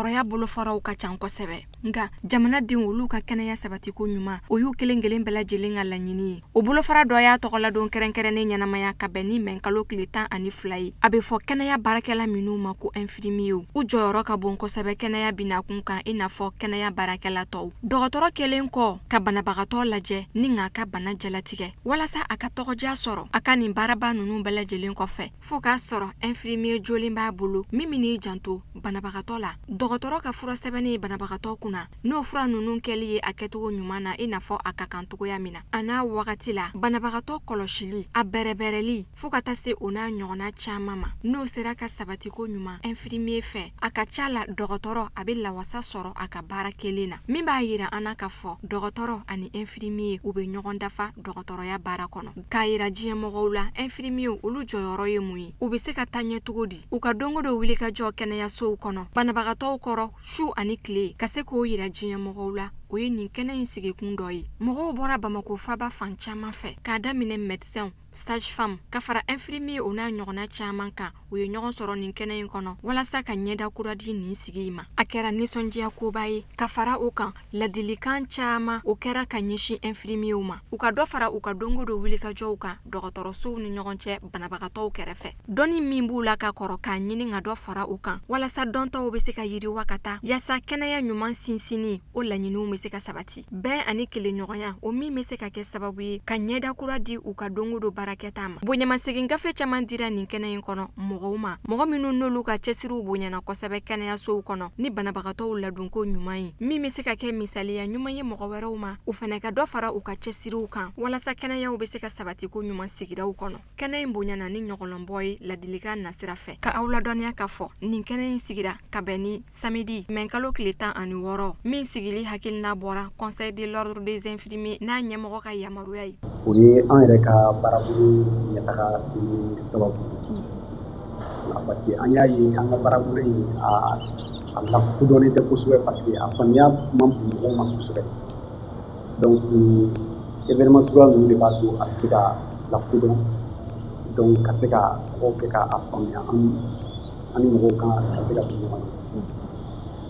dɔgɔtɔrɔya bolofaraw ka ca kosɛbɛ nka jamanadenw olu ka kɛnɛya sabati ko ɲuman o y'u kelen-kelen bɛɛ lajɛlen ka laɲini ye o bolofara dɔ y'a tɔgɔladon kɛrɛnkɛrɛnnen ɲɛnamaya ka bɛn ni mɛnkalo tile 12 ye a bɛ fɔ kɛnɛya baarakɛla minnu ma ko infirmiers u jɔyɔrɔ ka bon kosɛbɛ kɛnɛya binakun kan i n'a fɔ kɛnɛya baarakɛla tɔw dɔgɔtɔrɔ kelen kɔ ka banabagatɔ lajɛ ni nka ka bana jalatigɛ walasa a ka tɔgɔdiya sɔrɔ a ka nin baaraba ninnu bɛɛ lajɛlen kɔfɛ fo k'a sɔrɔ infirmier jolen b'a bolo min min'i janto banabagatɔ la dɔgɔtɔrɔ ka fura sɛbɛnni ye banabagatɔ kunna n'o fura ninnu kɛli ye a kɛcogo ɲuman na i n'a fɔ a ka kan cogoya min na a n'a wagati la banabagatɔ kɔlɔsili a bɛrɛbɛrɛli fo ka taa se o n'a ɲɔgɔnna caman ma n'o sera ka sabati ko ɲuman infirmier fɛ a ka ca la dɔgɔtɔrɔ a bɛ lawasa sɔrɔ a ka baara kelen na min b'a yira an na ka fɔ dɔgɔtɔrɔ ani infirmier u bɛ ɲɔgɔn dafa dɔgɔtɔrɔya baara kɔnɔ k'a yira diɲɛmɔgɔw la infirmier olu jɔyɔrɔ ye mun ye u bɛ se ka taa ɲɛ cogo di u ka dongo dɔ wuli ka jɔ kɛnɛyasow kɔnɔ banabagatɔw kɔrɔ su ani tile ka se k'o yira diɲɛmɔgɔw la o ye nin kɛnɛ in sigikun dɔ ye mɔgɔw bɔra Bamako faba fan caman fɛ k'a daminɛ médecin sage-femme ka fara infirmier o n'a ɲɔgɔnna caman kan u ye ɲɔgɔn sɔrɔ nin kɛnɛ in kɔnɔ walasa ka ɲɛda kura di nin sigi ma a kɛra nisɔndiya koba ye ka fara o kan ladilikan caman o kɛra ka ɲɛsin infirmiers ma u ka dɔ fara u ka dongo dɔ wulikajɔw kan dɔgɔtɔrɔsow ni ɲɔgɔn cɛ banabagatɔw kɛrɛfɛ dɔnni min b'u la ka kɔrɔ k'a ɲini ka dɔ fara u kan walasa dɔntaw bɛ se ka yiriwa ka taa yaasa kɛnɛya ɲuman sinsinni o laɲiniw bɛ se ka sabati bɛn ani kelenɲɔgɔnya o min bɛ se ka kɛ sababu ye ka ɲɛda kura di u ka dongo dɔ baarakɛta ma bonyamasegin gafe caman dira nin kɛnɛ in kɔnɔ mɔgɔw ma mɔgɔ minnu n'olu ka cɛsiriw bonyana kosɛbɛ kɛnɛyasow kɔnɔ ni banabagatɔw ladonko ɲuman ye min bɛ se ka kɛ misaliya ɲuman ye mɔgɔ wɛrɛw ma u fana ka dɔ fara u ka cɛsiriw kan walasa kɛnɛyaw bɛ se ka sabati ko ɲuman sigidaw kɔnɔ kɛnɛ in bonyana ni ɲɔgɔlɔnbɔ ye ladilikan nasira fɛ ka aw ladɔniya ka fɔ nin kɛnɛ in sigira ka bɛn ni samedi mɛnkalo tile 16 min sigili hakilina bɔra conseil de l'ordre des infirmiers n'a ɲɛmɔgɔ ka yamaruya ye o ye an yɛrɛ ka baarabolo ɲɛtaga sababu parce que an y'a ye an ka baarabolo in a lakodɔnnen tɛ kosɛbɛ parce que a faamuya man bon mɔgɔw ma kosɛbɛ donc événement suguya ninnu de b'a to a bɛ se ka lakodɔn donc ka se ka mɔgɔw kɛ k'a faamuya an ni mɔgɔw ka se ka don ɲɔgɔn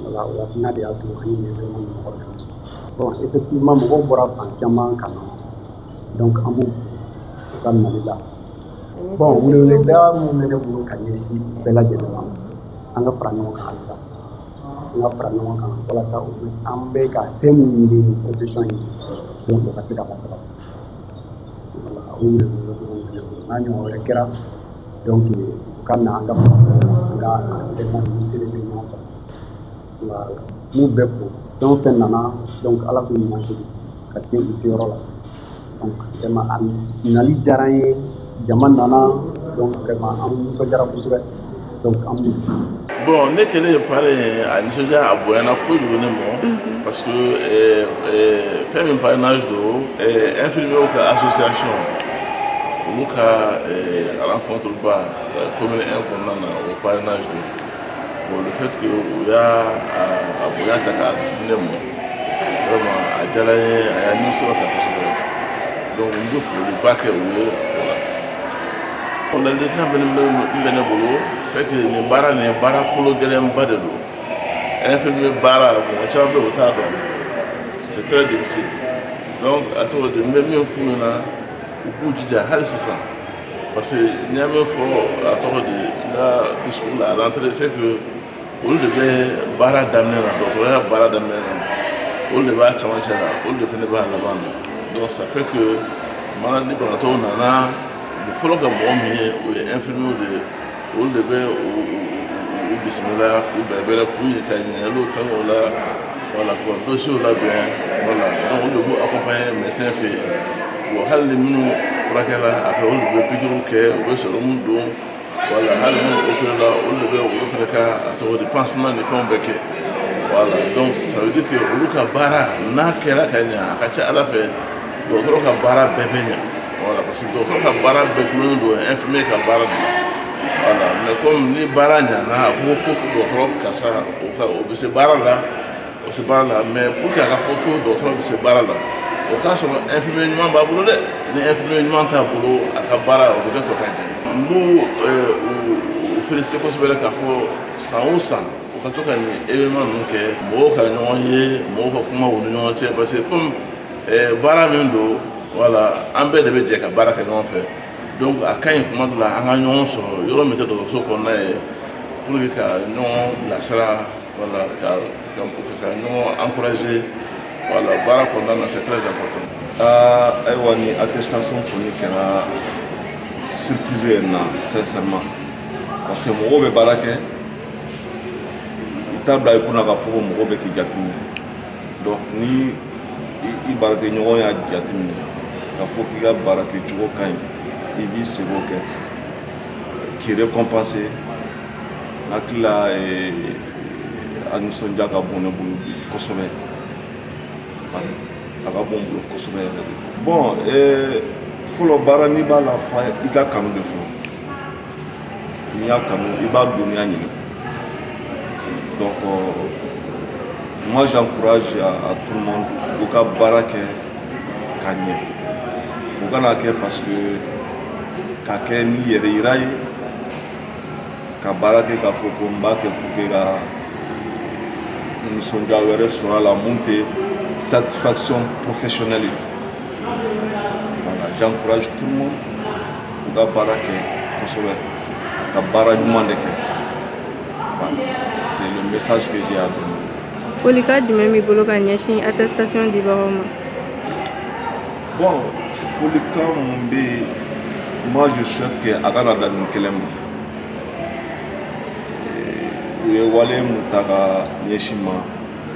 na voilà o hakilina de y'a to an ye nin événement ninnu organiser bon effectivement mɔgɔw bɔra fan caman ka na donc an b'u fo u ka nali la bon weleweleda mun bɛ ne bolo ka ɲɛsin bɛɛ lajɛlen ma an ka fara ɲɔgɔn kan halisa an ka fara ɲɔgɔn kan walasa an bɛ ka fɛn mun ɲini profession in donc o ka se ka basabati voilà o weleweleda dɔrɔn de bolo n'a ɲɔgɔn wɛrɛ kɛra donc u ka na an ka fara an ka événement ninnu célébrer ɲɔgɔn fɛ voilà n'u bɛɛ fo fɛn o fɛn nana donc ala k'u ɲuman segin ka se u seyɔrɔ la donc vraiment a nali diyara an ye jama nana donc vraiment an nisɔndiyara kosɛbɛ donc an b'u fo. Bon, ne kɛlen parrain a nisɔndiya a bonyana kojugu ne mɔ parce que fɛn min parrainage don infirmiers ka association olu ka rencontre ba commune 1 kɔnɔna na o parrainage don bon le fait que u y'a bonya ta k'a di ne mɔ vraiment a diyara n ye a y'a nisɔn sa kosɛbɛ donc n bɛ foliba kɛ u ye o la. Ladilikan bɛ ne bolo c'est que nin baara nin ye baara kolo gɛlɛnba de don infirmier baara mɔgɔ caman bɛ o t'a dɔn c'est très difficile donc a tɔgɔ di n bɛ min f'u ɲɛna u k'u jija hali sisan parce que n y'a min fɔ a tɔgɔ di n ka discours la à l'entrée c'est que olu de bɛ baara daminɛ na dɔgɔtɔrɔya baara daminɛ na olu de b'a camancɛ la olu de fana b'a laban na donc ça fait que mana ni banabagatɔw nana fɔlɔ ka mɔgɔ min ye o ye infirmier de ye olu de bɛ u bisimila k'u bɛrɛbɛrɛ k'u ye ka ɲininkaliw tɛŋɛ o la voilà k'u ka dossiers labɛn voilà donc olu de b'u accompagner médecin fɛ yen bon hali ni minnu furakɛla après olu de bɛ pikiriw kɛ u bɛ sérum don voilà hali minnu opéré la olu de bɛ olu fana ka a tɔgɔ di pansement ni fɛnw bɛɛ kɛ voilà donc ça veut dire que olu ka baara n'a kɛra ka ɲɛ a ka ca Ala fɛ dɔgɔtɔrɔ ka baara bɛɛ bɛ ɲɛ. Voilà, parce que dɔgɔtɔrɔ ka baara bɛɛ gulonnen don infirmier ka baara de la voilà mais comme ni baara ɲana a fɔ ko dɔgɔtɔrɔ karisa o bɛ se baara la o se baara la mais pour que a ka fɔ ko dɔgɔtɔrɔ bɛ se baara la o k'a sɔrɔ infirmier ɲuman b'a bolo dɛ ni infirmier ɲuman t'a bolo a ka baara o bɛ kɛ tɔ ka jigin n b'u féliciter kosɛbɛ k'a fɔ san o san u ka to ka nin événement ninnu kɛ mɔgɔw ka ɲɔgɔn ye mɔgɔw ka kuma u ni ɲɔgɔn cɛ parce que comme baara min don voilà an bɛɛ de bɛ jɛ ka baara kɛ ɲɔgɔn fɛ donc a ka ɲi kuma dɔ la an ka ɲɔgɔn sɔrɔ yɔrɔ min tɛ dɔgɔtɔrɔso kɔnɔna ye pour que ka ɲɔgɔn bilasira voilà ka ɲɔgɔn encourager voilà baara kɔnɔna na c'est très important. Ayiwa ni attestation kɔni kɛra surprise ye na sincèrement parce que mɔgɔw bɛ baara kɛ i t'a bila i kunna k'a fɔ ko mɔgɔw bɛ k'i jateminɛ donc ni i baarakɛɲɔgɔn y'a jateminɛ k'a fɔ k'i ka baara kɛcogo ka ɲi i b'i seko kɛ k'i récompenser n hakili la a nisɔndiya ka bon ne bolo kosɛbɛ a ka bon n bolo kosɛbɛ yɛrɛ de bon fɔlɔ baara n'i b'a la fa i ka kanu de fɔlɔ n'i y'a kanu i b'a dɔnniya ɲini donc moi j'encourage à tout le monde u ka baara kɛ ka ɲɛ u kana kɛ parce que ka kɛ ni yɛrɛ yira ye ka baara kɛ k'a fɔ ko n b'a kɛ pour que ka nisɔndiya wɛrɛ sɔrɔ a la mun tɛ satisfaction professionnelle ye voilà j'encourage tout le monde u ka baara kɛ kosɛbɛ ka baara ɲuman de kɛ voilà c'est le message que j'ai à donner. Folikan jumɛn b'i bolo ka ɲɛsin attestation dibagaw ma? Bon folikan mun bɛ yen moi je souhaite que a kana dan nin kelen ma u ye wale mun ta ka ɲɛsin ma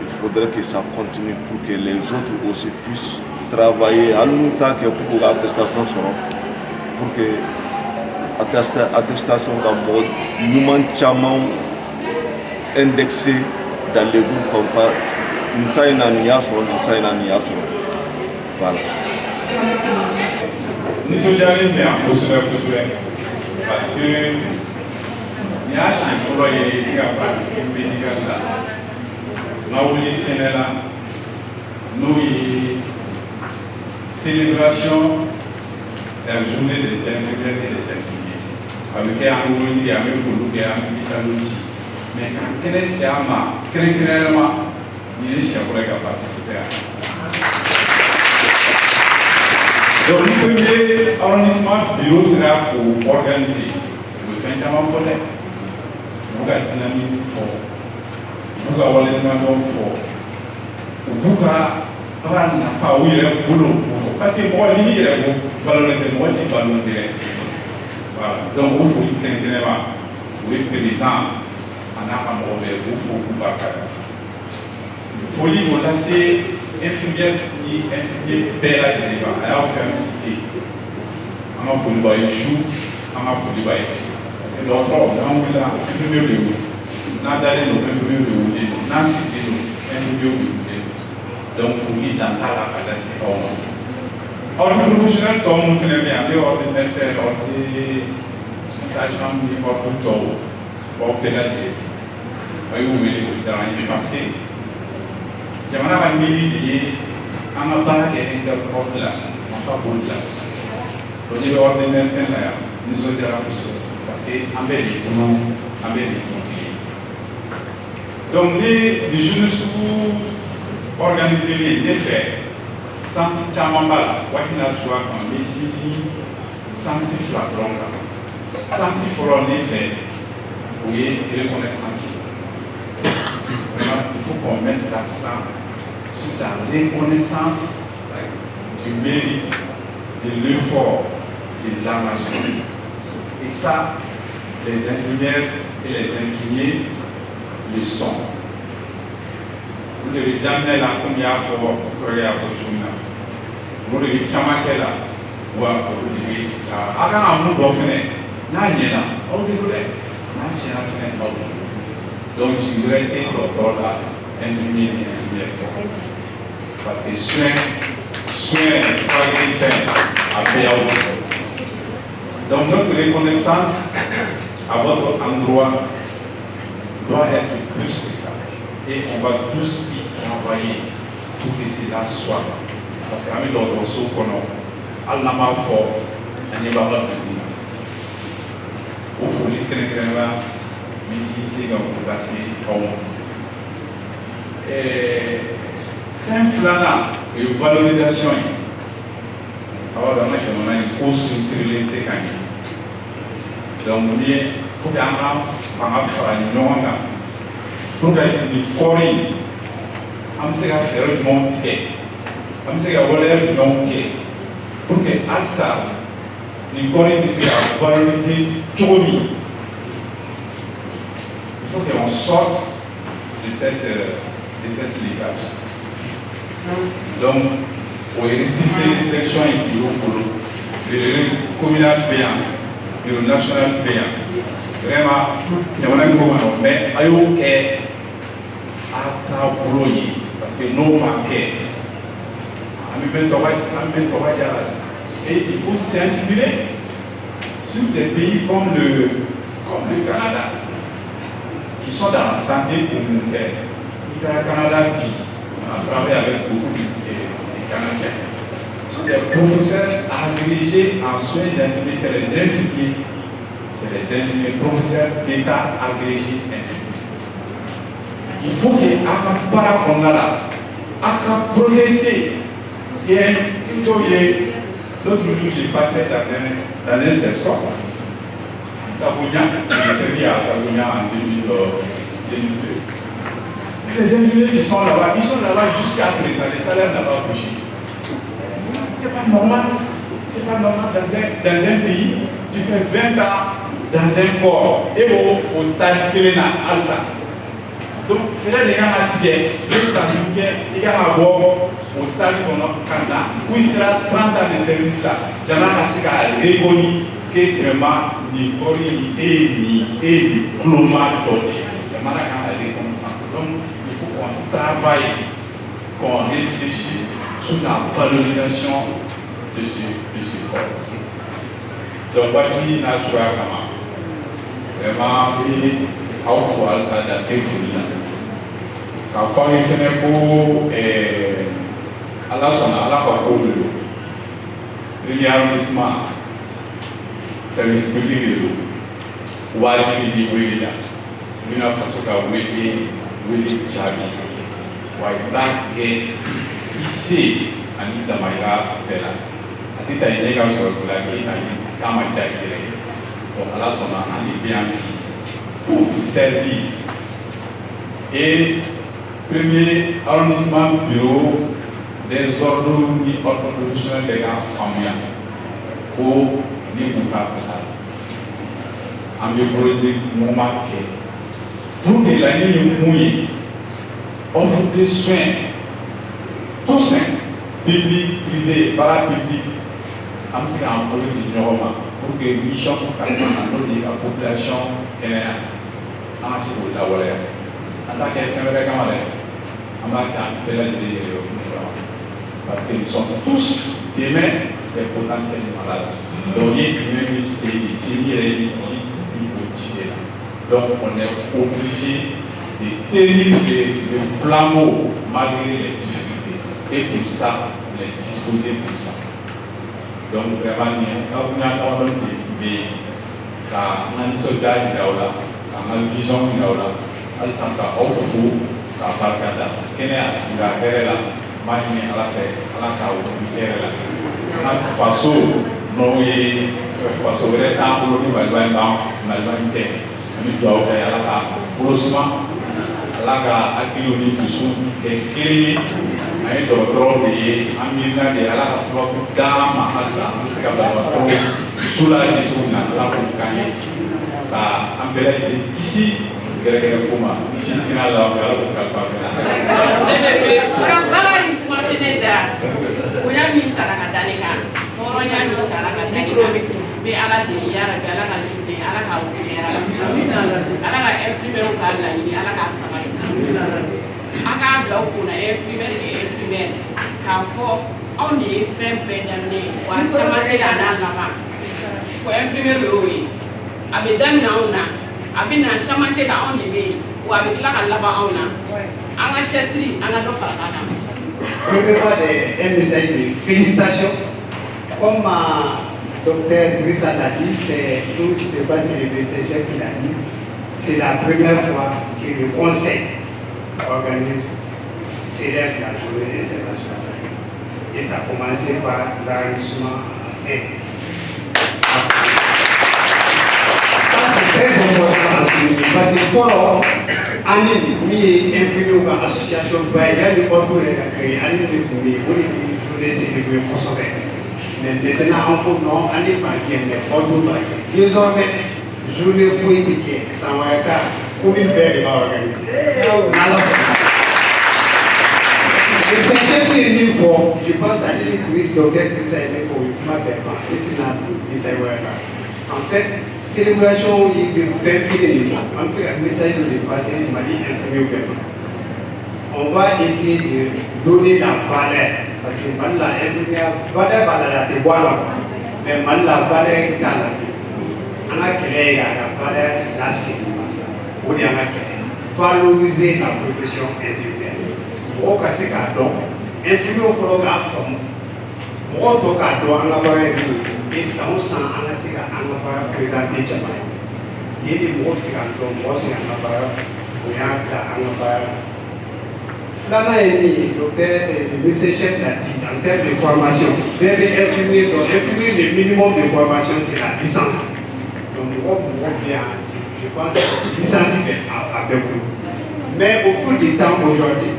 il faudrait que ça continue pour que les autres aussi puissent travailler hali n'u t'a kɛ pour que attestation sɔrɔ pour que attestation ka mɔgɔ ɲuman caman indexé dans les groupes comme quoi nin sa in na nin y'a sɔrɔ nin sa in na nin y'a sɔrɔ voilà. Nisɔndiyalen bɛ yan kosɛbɛ kosɛbɛ parce que nin y'a siɲɛ fɔlɔ ye i ka pratique médicale la n ka wuli kɛnɛ la n'o ye célébration la journée des infirmières et des infirmiers a bɛ kɛ an bɛ wuli kɛ an bɛ foliw kɛ an bɛ misaliw ci mais ka kɛnɛ sigi a ma kɛrɛnkɛrɛnnɛma nin ye siɲɛ fɔlɔ ye ka participer a donc le premier arrondissement bureau sera pour organiser le fin caman fɔ dɛ u b'u ka dynamisme fɔ u b'u ka waleɲumandɔn fɔ u b'u ka baara nafa u yɛrɛ bolo fɔ parce que mɔgɔ n'i b'i yɛrɛ valoriser mɔgɔ t'i valoriser dɛ voilà donc o foli kɛrɛnkɛrɛnnɛma o ye président a n'a ka mɔgɔ bɛɛ o fo k'u barika da foli k'o lase infirmière ni infirmier bɛɛ lajɛlen ma a y'a fɛn cité an ka foli b'a ye su an ka foli b'a ye parce que dɔgɔtɔrɔ n'an wulila infirmier bɛ wuli n'an dalen don infirmier bɛ wuli n'an sigilen don infirmier bɛ wuli donc foli dan t'a la ka lase aw ma ordre professionnel tɔ minnu fana bɛ yan an bɛ ordre médecin ordre sage-femme ni ordre tɔw b'aw bɛɛ lajɛlen fo a y'u wele o diyara n ye parce que jamana ka miiri de ye an ka baara kɛ interprète la nafa b'olu la kosɛbɛ o ɲɛ bɛ ordre médecin la yan nisɔndiyara kosɛbɛ parce que an bɛɛ de kɔnɔ an bɛɛ de kɔnɔ kelen donc ni nin journée sugu organisé ne fɛ sansi caman b'a la waati n'a cogoya kan n bɛ sinsin sansi fila dɔrɔn kan sansi fɔlɔ ne fɛ o ye reconnaissance il faut qu'on mette l'accent sur la reconnaissance du mérite, de l'effort, de l'engagement. Et ça, les infirmières et les infirmiers le sont. Vous le regardez là, comme il y a fait, vous le regardez là, vous le donc je dirais que docteur là, infirmier et infirmière. Parce que soin, fragilité, à payer. Donc notre reconnaissance à votre endroit doit être plus que ça. Et on va tous y travailler pour que cela soit. Parce que l'autre sauf qu'on a, elle n'a pas fort, elle n'est pas là. Au fond, les là. mais si c'est comme vous passez au monde. Fin flana et valorisation. Alors, on a une co-structurée de Kanye. Donc, il faut qu'il y ait un pour que les corps, on se faire du monde, on se faire du monde, pour que Alsa, les corps puissent valoriser tout. Il faut qu'on sorte de cette légage. Donc, pour les élections et le communal payant, le national payant, vraiment, il y a un moment, mais il y a parce que nous manquons. Et il faut s'inspirer sur des pays comme le Canada, qui sont dans la santé communautaire. Le Canada, on a travaillé avec beaucoup de Canadiens. Ce sont des professeurs agrégés en soins infirmiers, c'est les infirmiers. C'est les infirmiers, professeurs d'État agrégés infirmiers. Il faut que progresser. Et l'autre jour, j'ai passé dans un CESCO. Savounia, j'ai servi à Savounia en 2002. Les infirmiers qui sont là-bas, jusqu'à présent, les salaires n'ont pas bougé. C'est pas normal. C'est pas normal dans un pays, tu fais 20 ans dans un corps et au stade de l'ENA, Alsa. Donc, il y a des gens qui sont au stade de Kanda, où il sera 30 ans de service là. J'en ai répondu que vraiment, ni Kori, ni Cloma donné. J'en ai reconnaissance. Donc, il faut qu'on travaille, qu'on réfléchisse sur la valorisation de ce corps. Donc, Bati Natura Kama. Vraiment, il faut ça dans tes fouilles. Quand on fait pour à la son, à la parcours de l'eau, premier arrondissement, service public de l'eau, Wadi di Willa, une façon qu'à Willy Chabi, Wadi ici, Anita Maïra Bella, Atita Inega sur la qui n'a pas été donc à la son, on est bien pour vous servir. Et premier arrondissement bureau des ordres ni ordres professionnels des gars familiaux pour les boucles en me produire mon marqué pour que l'année mouillée offre des soins tous sains publics, privés, parapublics en politique normale pour que nous changeons la population canadienne en assurant la valeur. En tant qu'infirmière, parce que nous sommes tous demain des potentiels malades. Donc, il y a une série donc, on est obligé de tenir le flambeau malgré les difficultés. Et pour ça, on est disposé pour ça. Donc, vraiment, quand on a vision, Alessandra Ofu, Parcada, Kenya Sira Herela, Mani Alafe, Alaka, Herela. Faso, Noé, Faso, Retambo, Malvante, Amitua, Alaka, Prosma, Alaka, Akiloni, Tusu, Kiri, un docteur de Amina de Alaka Swap, Dama, Asa, Muscaba, soulager tout le monde, la ici. Gara-gara kuma, shi kina da gara ko kalfa kana. Orang bala ni kuma tenda. Kuya min taraka dalika. Oronya min taraka dalika. Be ala de yara gala ka jude, ala ka wuya ala. Ala ka infirmier ko ala ni ala ka sabati. Aka bla ko na infirmier ka fo on ni fem pendamne wa chama tela na lama. Ko infirmier yo yi. Abe dan na ona. Abina chama tela on ni ou avec la laba on a. Anga chesri, anga do farana. Premièrement, un message de félicitations. Comme docteur Drissa l'a dit, c'est tout ce qui se passe chez le médecin chef qui l'a dit. c'est la première fois que le Conseil organise, célèbre la journée internationale. Et ça a commencé par l'arrondissement 1. Ça, c'est très important à souligner parce que fort, Annie, infirmier ou association, il y a des autres qui ont créé, Annie, journée célébrée pour sauver. Mais maintenant, encore non, Annie, pas qui est autre pas qui. Désormais, journée fouille qui est sans retard, pour une belle organisée. Et c'est chef une fois, je pense à l'électrique, docteur Christian pour ma belle en fait, célébration, il y a 20 000 on fait un message de passer, il m'a dit infirmier au paiement. On va essayer de donner la valeur, parce que mal la infirmière, valeur va la déboire, mais mal la valeur est dans la vie. On a créé la valeur, la sécurité, on a créé. Valoriser la profession infirmière. On a fait un don, infirmier au fond, on a fait on a fait un don, et ça, on a fait un don présenté Tchamaï. Il y a des mots qui sont un don, moi, c'est un appareil, on a un appareil. Flana est mis, docteur, le monsieur chef l'a dit, en termes de formation, bébé infirmier, donc infirmier, le minimum de formation, c'est la licence. Donc, on voit bien, je pense, licence avec vous. Mais au fil du temps, aujourd'hui,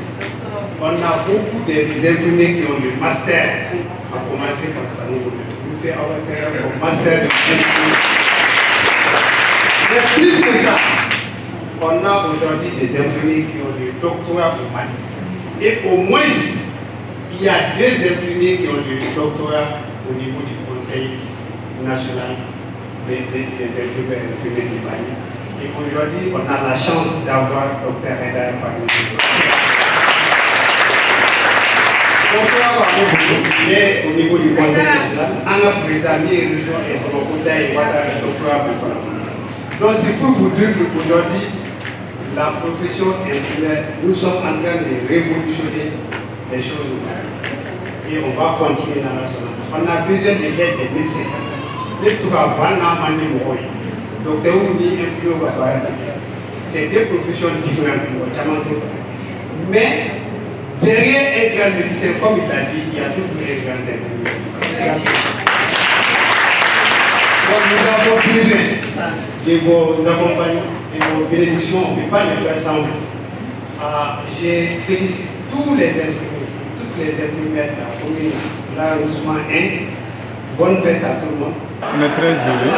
on a beaucoup d'infirmiers qui ont le master, à commencer par ça, nous fait avoir un master de infirmier. Mais plus que ça, on a aujourd'hui des infirmiers qui ont le doctorat au Mali. Et au moins, il y a 2 infirmiers qui ont le doctorat au niveau du Conseil national des infirmiers du Mali. Et aujourd'hui, on a la chance d'avoir Dr Reda parmi nous. Mais au niveau du Conseil national, on a président région et Bonokuta et Ouattara le doctorat pour faire. Donc c'est pour vous dire qu'aujourd'hui, la profession infirmière, nous sommes en train de révolutionner les choses. Et on va continuer dans la zone. On a besoin de l'aide des médecins. Les tout va vendre docteur Ouni, infirmier, c'est 2 professions différentes. Mais derrière un grand médecin, comme il l'a dit, il y a toujours un grand infirmier. Donc nous avons besoin de vos accompagnements, de vos bénédictions, on ne peut pas les faire sans vous. Je félicite tous les infirmiers, toutes les infirmières de la commune, l'arrondissement 1. Bonne fête à tout le monde. On est très heureux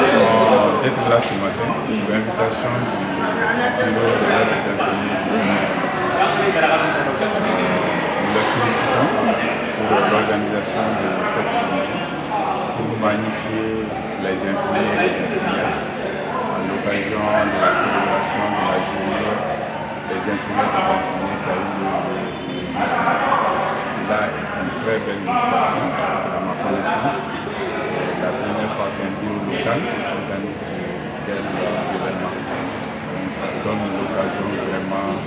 d'être là ce matin sur l'invitation du bureau de l'ordre des infirmiers du arrondissement. Nous les félicitons pour l'organisation de cette journée, pour magnifier les infirmiers et les infirmières à l'occasion de la célébration de la journée des infirmiers qui a eu lieu. Cela est une très belle initiative parce qu'à ma connaissance, c'est la première fois qu'un bureau local organise de tels événements. Donc ça donne l'occasion vraiment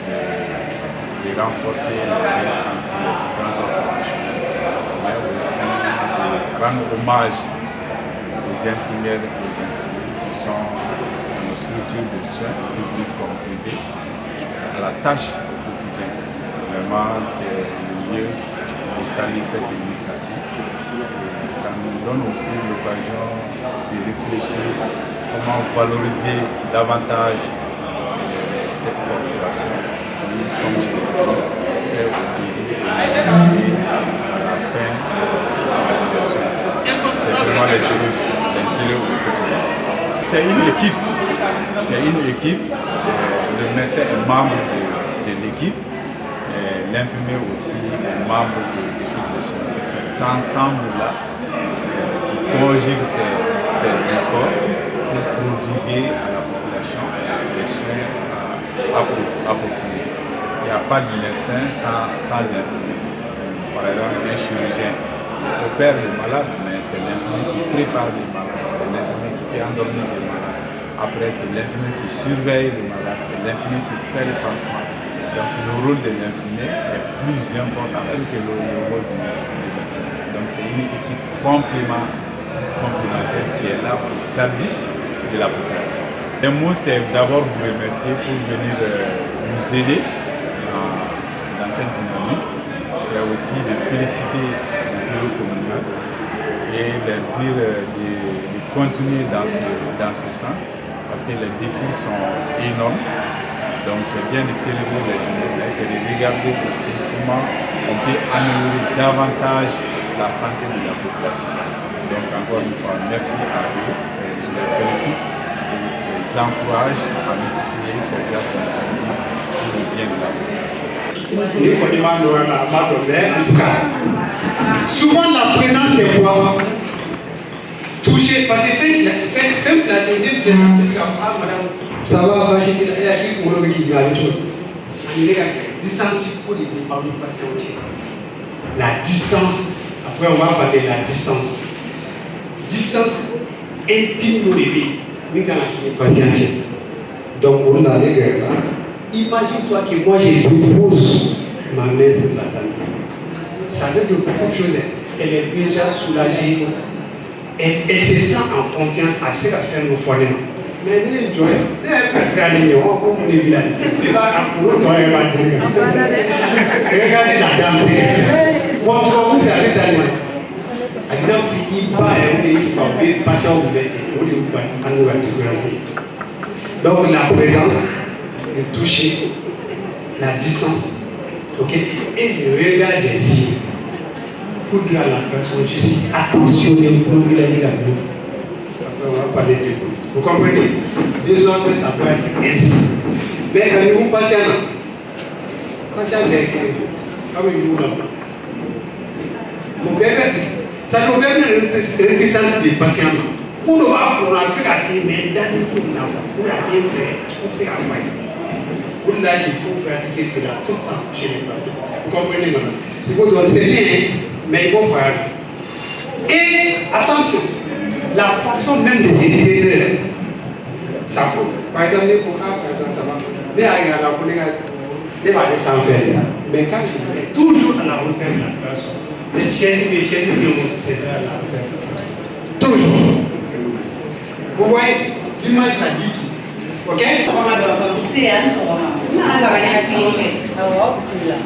de renforcer les liens entre les différents professionnels, mais aussi de rendre hommage aux infirmières et aux infirmiers qui sont dans nos structures de soins, publics comme privés, à la tâche au quotidien. Vraiment, c'est le lieu de saluer cette initiative. Et ça nous donne aussi l'occasion de réfléchir comment valoriser davantage cette population qui, comme je l'ai dit, est au début et à la fin des soins. C'est vraiment les héros au quotidien. C'est une équipe. C'est une équipe. Le médecin est membre de l'équipe. L'infirmier aussi est membre de l'équipe de soins. C'est cet ensemble-là qui conjugue ses efforts pour prodiguer à la population des soins appropriés. Il n'y a pas de médecin sans infirmier. Par exemple, un chirurgien opère le malade, mais c'est l'infirmier qui prépare le malade, c'est l'infirmier qui peut endormir le malade. Après, c'est l'infirmier qui surveille le malade, c'est l'infirmier qui fait le pansement. Donc le rôle de l'infirmier est plus important même que le rôle du médecin. Donc c'est une équipe complémentaire qui est là au service de la population. Les mots, c'est d'abord vous remercier pour venir nous aider dans cette dynamique. C'est aussi de féliciter le bureau communal et de dire de continuer dans ce sens parce que les défis sont énormes. Donc c'est bien de célébrer les journées, mais c'est de regarder aussi comment on peut améliorer davantage la santé de la population. Donc encore une fois, merci à eux. Je les félicite et les encourage à multiplier ces gestes d'initiative pour le bien de la population. En tout cas, souvent la présence c'est quoi? Toucher, parce que femme la télé, madame, ça va, va jeter la vie pour le qui doit aller tout. La distance pour les patients. La distance, après on va parler de la distance. Distance intime de l'éveil, nous dans les patients. Donc on a les gars là. Imagine-toi que moi je dépose ma main sur la tante. Ça veut dire beaucoup de choses. Elle est déjà soulagée. Elle se sent en confiance à ce qu'elle fait nos foyers. Mais elle est joyeuse. Elle est presque à l'union, comme on est bien. Elle va à pour toi, elle va dire. Regardez la dame, c'est. Bon, tu vas vous faire les derniers. Elle n'a fini pas, elle est formée, patient ou bête. On nous va différencier. Donc la présence, le toucher, la distance, ok, et le regard des yeux. Pour dire à la personne, je suis attentionné pour lui la vie. Après, on va parler de vous. Vous comprenez? Désormais, ça doit être ainsi. Mais quand vous passez à comme il vous donne. Ça nous permet de réticence des patients. Pour nous avoir pour la faire, mais dans les cours, pour la faire, on sait à quoi. Pour là, il faut pratiquer cela tout le temps chez les patients. Vous comprenez maintenant? Il faut donc c'est bien. Mais il faut faire. Et attention, la façon même de s'étirer, ça peut. Par exemple, les coca, par exemple, ça va. Les aïeux à la police, les va aller sans faire. Mais quand je fais toujours à la hauteur de la personne, les chaises, c'est ça à la hauteur de la personne. Toujours. Vous voyez, l'image, ça dit tout. Ok? C'est un son. Ça, la réaction. Alors, c'est là.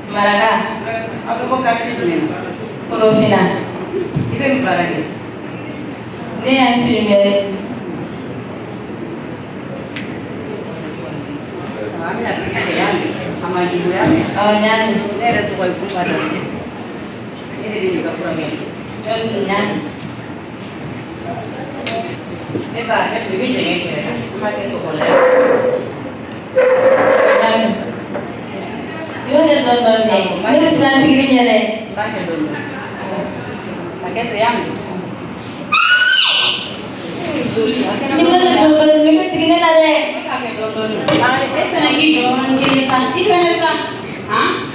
Maraga, apa kau kasih ni? Profina, ini maraga. Ni yang filmnya. Kami ada kerjaan, sama juga. Oh nyan, ni ada tu kau pun ada. Ini dia juga program. Jadi nyan. Ni bah, itu lebih jangan kira. Macam tu boleh. Yo ada don ni, ni Islam fikirnya deh. Pakai don. Pakai tu yang. Ini mana don ni kan tinggal ada. Pakai don. Ada apa lagi don? Kini sah, ini mana sah? Hah?